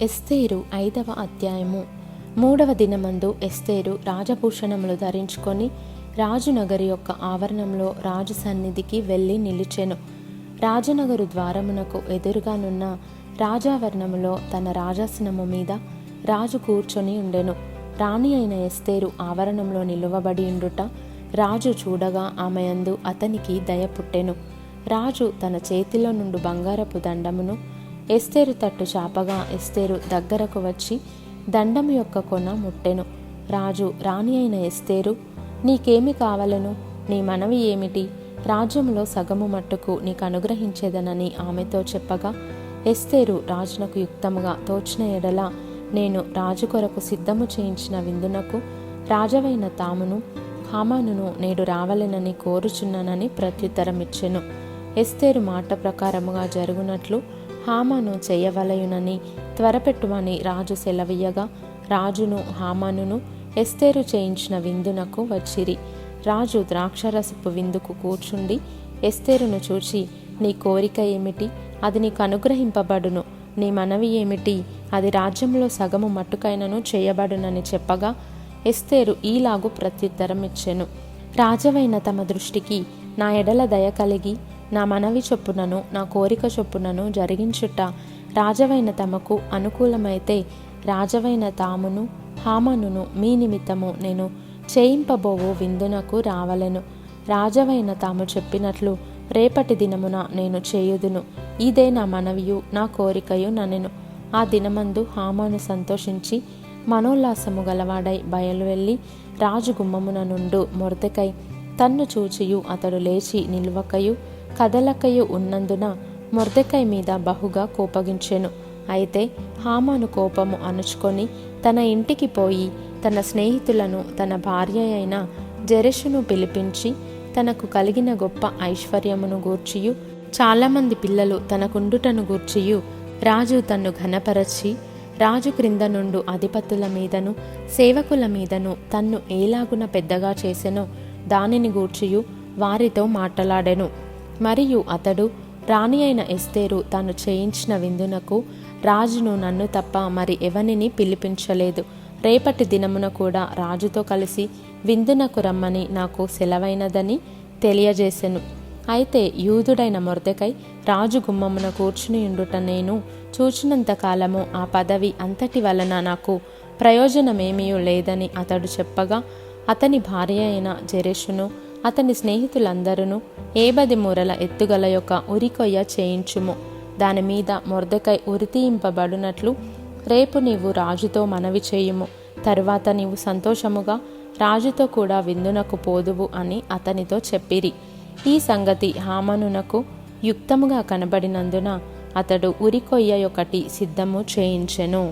ఎస్తేరు 5వ అధ్యాయము. 3వ దినమందు ఎస్తేరు రాజభూషణములు ధరించుకొని రాజునగరి యొక్క ఆవరణంలో రాజు సన్నిధికి వెళ్ళి నిలిచెను. రాజనగరు ద్వారమునకు ఎదురుగానున్న రాజావరణములో తన రాజాసనము మీద రాజు కూర్చొని ఉండెను. రాణి అయిన ఎస్తేరు ఆవరణంలో నిలువబడి ఉండుట రాజు చూడగా ఆమె యందు అతనికి దయ పుట్టెను. రాజు తన చేతిలో నుండి బంగారపు దండమును ఎస్తేరు తట్టు చాపగా ఎస్తేరు దగ్గరకు వచ్చి దండము యొక్క కొన ముట్టెను. రాజు, రాణి అయిన ఎస్తేరు, నీకేమి కావలను? నీ మనవి ఏమిటి? రాజ్యములో సగము మట్టుకు నీకు అనుగ్రహించేదనని ఆమెతో చెప్పగా, ఎస్తేరు రాజునకు యుక్తముగా తోచిన ఎడల నేను రాజు కొరకు సిద్ధము చేయించిన విందునకు రాజవైన తామును హామానును నేడు రావాలనని కోరుచున్నానని ప్రత్యుత్తరమిచ్చెను. ఎస్తేరు మాట ప్రకారముగా జరుగునట్లు హామాను చేయవలయునని త్వరపెట్టుమని రాజు సెలవీయగా, రాజును హామానును ఎస్తేరు చేయించిన విందునకు వచ్చిరి. రాజు ద్రాక్షరసపు విందుకు కూర్చుండి ఎస్తేరును చూచి, నీ కోరిక ఏమిటి? అది నీకు అనుగ్రహింపబడును. నీ మనవి ఏమిటి? అది రాజ్యంలో సగము మట్టుకైనను చేయబడునని చెప్పగా, ఎస్తేరు ఈలాగు ప్రత్యుత్తరం ఇచ్చెను. రాజవైన తమ దృష్టికి నా ఎడల దయ కలిగి నా మనవి చొప్పునను నా కోరిక చొప్పునను జరిగించుట రాజవైన తమకు అనుకూలమైతే రాజవైన తామును హామానును మీ నిమిత్తము నేను చేయింపబోవు విందునకు రావలెను. రాజవైన తాము చెప్పినట్లు రేపటి దినమున నేను చేయుదును. ఇదే నా మనవియు నా కోరికయు ననెను. ఆ దినమందు హామాను సంతోషించి మనోల్లాసము గలవాడై బయలువెళ్ళి రాజు గుమ్మమున నుండు మొర్దెకై తన్ను చూచియు అతడు లేచి నిలువకయు కదలకయు ఉన్నందున మొర్దెకై మీద బహుగా కోపగించెను. అయితే హామాను కోపము అణుచుకొని తన ఇంటికి పోయి తన స్నేహితులను తన భార్య అయిన జెరెషును పిలిపించి తనకు కలిగిన గొప్ప ఐశ్వర్యమును గూర్చియు చాలామంది పిల్లలు తనకుండుటను గూర్చియు రాజు తన్ను ఘనపరచి రాజు క్రింద నుండు అధిపతుల మీదను సేవకుల మీదను తన్ను ఏలాగున పెద్దగా చేసెనో దానిని గూర్చియు వారితో మాట్లాడెను. మరియు అతడు, రాణి అయిన ఎస్తేరు తాను చేయించిన విందునకు రాజును నన్ను తప్ప మరి ఎవనిని పిలిపించలేదు. రేపటి దినమున కూడా రాజుతో కలిసి విందునకు రమ్మని నాకు సెలవైనదని తెలియజేసెను. అయితే యూదుడైన మొర్దెకై రాజు గుమ్మమున కూర్చుని ఉండుట నేను చూచినంత కాలము ఆ పదవి అంతటి వలన నాకు ప్రయోజనమేమీ లేదని అతడు చెప్పగా, అతని భార్య అయిన జెరెషును అతని స్నేహితులందరూ 10 మూరల ఎత్తుగల యొక్క ఉరికొయ్య చేయించుము. దానిమీద మొర్దెకై ఉరితీయింపబడినట్లు రేపు నీవు రాజుతో మనవి చేయుము. తరువాత నీవు సంతోషముగా రాజుతో కూడా విందునకు పోదువు అని అతనితో చెప్పిరి. ఈ సంగతి హామానునకు యుక్తముగా కనబడినందున అతడు ఉరికొయ్య ఒకటి సిద్ధము చేయించెను.